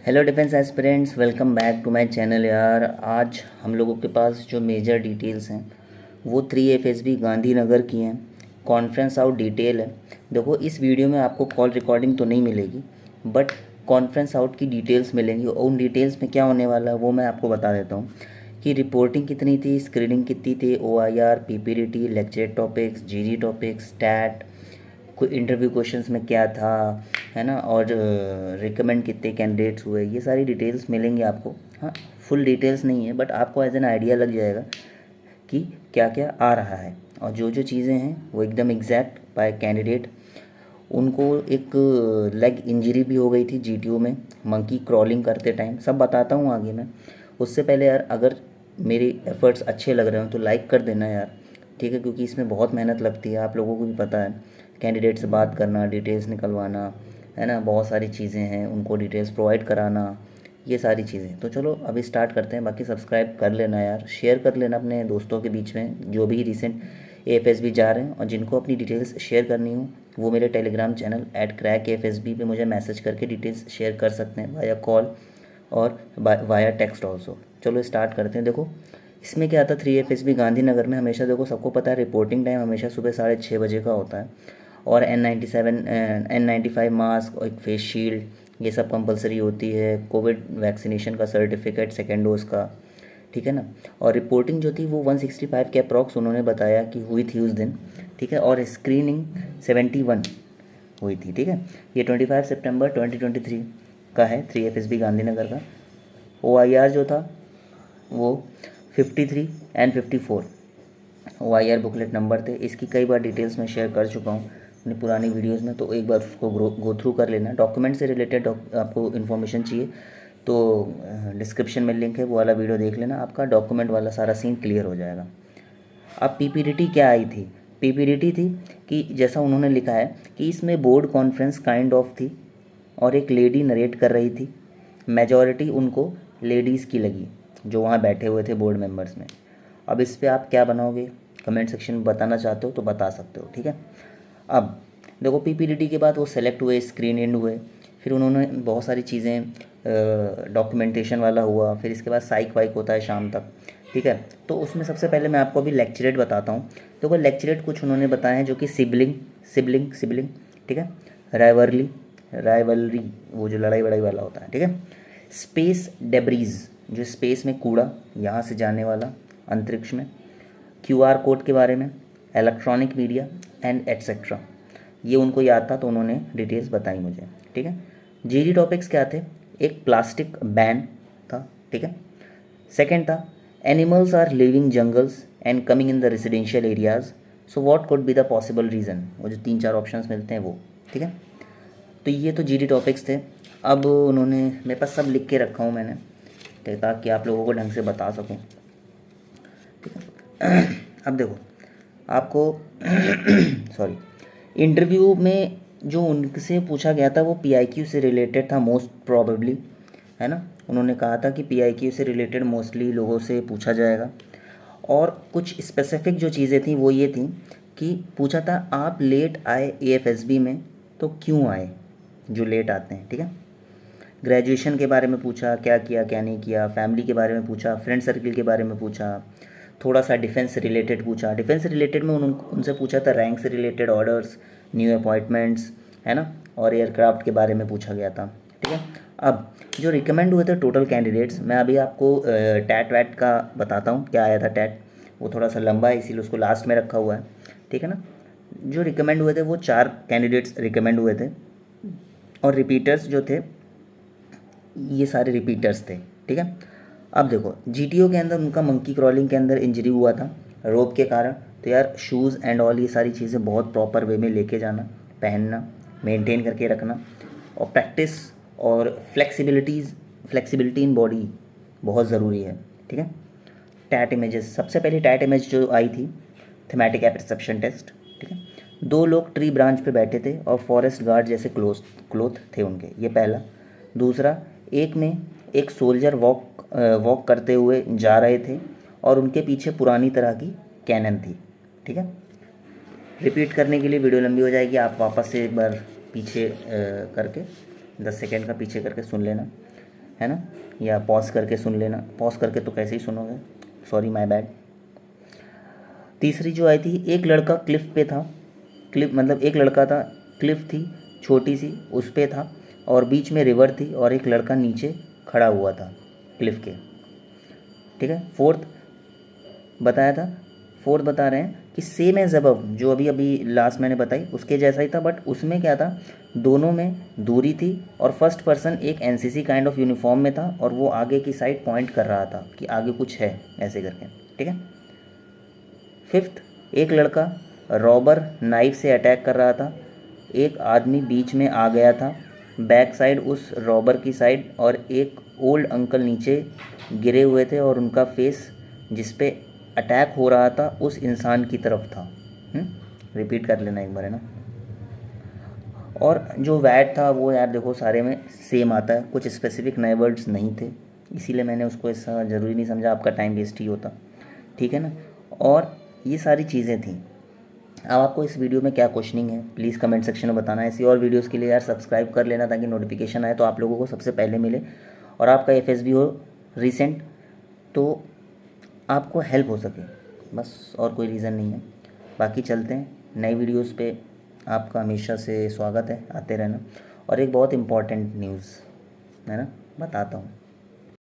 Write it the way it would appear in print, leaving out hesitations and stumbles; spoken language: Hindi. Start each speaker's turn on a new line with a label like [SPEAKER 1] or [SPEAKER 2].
[SPEAKER 1] Hello defence aspirants, welcome back to my channel यार। आज हम लोगों के पास जो मेजर डिटेल्स हैं वो 3 FSB गांधीनगर की हैं। कॉन्फ्रेंस आउट डिटेल है। देखो, इस वीडियो में आपको कॉल रिकॉर्डिंग तो नहीं मिलेगी, बट कॉन्फ्रेंस आउट की डिटेल्स मिलेंगी। और उन डिटेल्स में क्या होने वाला है वो मैं आपको बता देता हूँ कि रिपोर्टिंग कितनी थी, स्क्रीनिंग कितनी थी, OIR, PPDT, lecture topics, GG topics, stat, कोई इंटरव्यू क्वेश्चंस में क्या था, है ना, और रिकमेंड कितने कैंडिडेट्स हुए, ये सारी डिटेल्स मिलेंगी आपको। हाँ, फुल डिटेल्स नहीं है, बट आपको एज एन आइडिया लग जाएगा कि क्या क्या आ रहा है। और जो जो चीज़ें हैं वो एकदम एग्जैक्ट बाय कैंडिडेट। उनको एक लेग इंजरी भी हो गई थी GTO में, मंकी क्रॉलिंग करते टाइम। सब बताता हूँ आगे मैं। उससे पहले यार, अगर मेरे एफर्ट्स अच्छे लग रहे हो तो लाइक कर देना यार, ठीक है, क्योंकि इसमें बहुत मेहनत लगती है, आप लोगों को भी पता है। कैंडिडेट से बात करना, डिटेल्स निकलवाना, है ना, बहुत सारी चीज़ें हैं, उनको डिटेल्स प्रोवाइड कराना, ये सारी चीज़ें। तो चलो अभी स्टार्ट करते हैं। बाकी सब्सक्राइब कर लेना यार, शेयर कर लेना अपने दोस्तों के बीच में जो भी रिसेंट AFSB जा रहे हैं, और जिनको अपनी डिटेल्स शेयर करनी हो वो मेरे टेलीग्राम चैनल @crackafsb पे मुझे मैसेज करके डिटेल्स शेयर कर सकते हैं, वाया कॉल और वाया टेक्स्ट ऑल्सो। चलो स्टार्ट करते हैं। देखो, इसमें क्या आता है, 3 FSB गांधीनगर में हमेशा, देखो सबको पता है, रिपोर्टिंग टाइम हमेशा सुबह 6:30 बजे का होता है। और N95 मास्क और एक फेस शील्ड, ये सब कंपलसरी होती है। कोविड वैक्सीनेशन का सर्टिफिकेट, सेकेंड डोज का, ठीक है ना। और रिपोर्टिंग जो थी वो 165 के अप्रॉक्स उन्होंने बताया कि हुई थी उस दिन, ठीक है। और स्क्रीनिंग 71 हुई थी, ठीक है। ये 25 सितंबर 2023 का है, 3 FSB गांधीनगर का। OIR जो था वो 53 एंड 54 OIR बुकलेट नंबर थे। इसकी कई बार डिटेल्स मैं शेयर कर चुका हूँ अपनी पुरानी वीडियोस में, तो एक बार उसको गो थ्रू कर लेना। डॉक्यूमेंट से रिलेटेड आपको इन्फॉर्मेशन चाहिए तो डिस्क्रिप्शन में लिंक है, वो वाला वीडियो देख लेना, आपका डॉक्यूमेंट वाला सारा सीन क्लियर हो जाएगा। अब PPDT क्या आई थी? PPDT थी कि जैसा उन्होंने लिखा है कि इसमें बोर्ड कॉन्फ्रेंस काइंड ऑफ थी और एक लेडी नरेट कर रही थी। मेजॉरिटी उनको लेडीज़ की लगी जो वहाँ बैठे हुए थे बोर्ड मेंबर्स में। अब इस पे आप क्या बनाओगे, कमेंट सेक्शन में बताना चाहते हो तो बता सकते हो, ठीक है। अब देखो, PPDT के बाद वो सेलेक्ट हुए, स्क्रीन इन हुए, फिर उन्होंने बहुत सारी चीज़ें, डॉक्यूमेंटेशन वाला हुआ, फिर इसके बाद साइक वाइक होता है शाम तक, ठीक है। तो उसमें सबसे पहले मैं आपको अभी लेक्चरेट बताता हूँ। देखो, लेक्चरेट कुछ उन्होंने बताए हैं जो कि सिबलिंग सिबलिंग सिबलिंग, ठीक है। राइवलरी, वो जो लड़ाई वड़ाई वाला होता है, ठीक है। स्पेस डेब्रीज, जो स्पेस में कूड़ा, यहाँ से जाने वाला अंतरिक्ष में। QR कोड के बारे में, इलेक्ट्रॉनिक मीडिया एंड एट्सेट्रा, ये उनको याद था तो उन्होंने डिटेल्स बताई मुझे, ठीक है। GG टॉपिक्स क्या थे? एक प्लास्टिक बैन था, ठीक है। सेकंड था animals are living jungles and coming in the residential areas, so what could be the possible reason, वो जो 3-4 ऑप्शंस मिलते हैं वो, ठीक है। तो ये तो GD टॉपिक्स थे। अब उन्होंने, मेरे पास सब लिख के रखा हूँ मैंने, ठीक, ताकि आप लोगों को ढंग से बता सकूँ, ठीक है। अब देखो आपको सॉरी, इंटरव्यू में जो उनसे पूछा गया था वो PIQ से रिलेटेड था मोस्ट प्रॉबेबली, है ना। उन्होंने कहा था कि PIQ से रिलेटेड मोस्टली लोगों से पूछा जाएगा। और कुछ स्पेसिफिक जो चीज़ें थी वो ये थी कि पूछा था आप लेट आए AFSB में तो क्यों आए, जो लेट आते हैं, ठीक है। ग्रेजुएशन के बारे में पूछा, क्या किया क्या नहीं किया, फैमिली के बारे में पूछा, फ्रेंड सर्किल के बारे में पूछा, थोड़ा सा डिफेंस से रिलेटेड पूछा। डिफेंस से रिलेटेड में उनसे पूछा था रैंक से रिलेटेड, ऑर्डर्स, न्यू अपॉइंटमेंट्स, है ना, और एयरक्राफ्ट के बारे में पूछा गया था, ठीक है। अब जो रिकमेंड हुए थे टोटल कैंडिडेट्स, मैं अभी आपको टैट वैट का बताता हूँ क्या आया था टैट। वो थोड़ा सा लंबा है इसीलिए उसको लास्ट में रखा हुआ है, ठीक है ना। जो रिकमेंड हुए थे वो 4 कैंडिडेट्स रिकमेंड हुए थे, और रिपीटर्स जो थे ये सारे रिपीटर्स थे, ठीक है। अब देखो, GTO के अंदर उनका मंकी क्रॉलिंग के अंदर इंजरी हुआ था रोप के कारण। तो यार शूज़ एंड ऑल, ये सारी चीज़ें बहुत प्रॉपर वे में लेके जाना, पहनना, मेंटेन करके रखना, और प्रैक्टिस और फ्लेक्सिबिलिटी इन बॉडी बहुत ज़रूरी है, ठीक है। टैट इमेजेस, सबसे पहले टैट इमेज जो आई थी, थीमेटिक परसेप्शन टेस्ट, ठीक है। 2 लोग ट्री ब्रांच पे बैठे थे और फॉरेस्ट गार्ड जैसे क्लोथ थे उनके, ये पहला। दूसरा, एक में एक सोल्जर वॉक करते हुए जा रहे थे और उनके पीछे पुरानी तरह की कैनन थी, ठीक है। रिपीट करने के लिए वीडियो लंबी हो जाएगी, आप वापस से एक बार पीछे करके 10 सेकेंड का पीछे करके सुन लेना। है ना, या पॉज करके सुन लेना, पॉज करके तो कैसे ही सुनोगे, सॉरी माय बैड। तीसरी जो आई थी, एक लड़का क्लिफ पे था, क्लिफ मतलब एक लड़का था, क्लिफ थी छोटी सी, उस पे था और बीच में रिवर थी और एक लड़का नीचे खड़ा हुआ था क्लिफ के। ठीक है। फोर्थ बताया था, फोर्थ बता रहे हैं कि सेम एज अबव, जो अभी अभी लास्ट मैंने बताई उसके जैसा ही था, बट उसमें क्या था, दोनों में दूरी थी और फर्स्ट पर्सन एक एनसीसी काइंड ऑफ यूनिफॉर्म में था और वो आगे की साइड पॉइंट कर रहा था कि आगे कुछ है ऐसे करके। ठीक है। फिफ्थ, एक लड़का रॉबर नाइफ से अटैक कर रहा था, एक आदमी बीच में आ गया था बैक साइड उस रॉबर की साइड, और एक ओल्ड अंकल नीचे गिरे हुए थे और उनका फेस जिस पे अटैक हो रहा था उस इंसान की तरफ था। रिपीट कर लेना एक बार, है ना। और जो वैट था वो यार देखो सारे में सेम आता है, कुछ स्पेसिफिक नए वर्ड्स नहीं थे, इसीलिए मैंने उसको ऐसा ज़रूरी नहीं समझा, आपका टाइम वेस्ट ही होता। ठीक है ना। और ये सारी चीज़ें थी। अब आपको इस वीडियो में क्या क्वेश्चनिंग है प्लीज़ कमेंट सेक्शन में बताना। ऐसी और वीडियोस के लिए यार सब्सक्राइब कर लेना ताकि नोटिफिकेशन आए तो आप लोगों को सबसे पहले मिले, और आपका एफएसबी हो रिसेंट तो आपको हेल्प हो सके, बस और कोई रीज़न नहीं है। बाकी चलते हैं नई वीडियोस पे, आपका हमेशा से स्वागत है, आते रहना। और एक बहुत इम्पॉर्टेंट न्यूज़ है ना, बताता हूँ।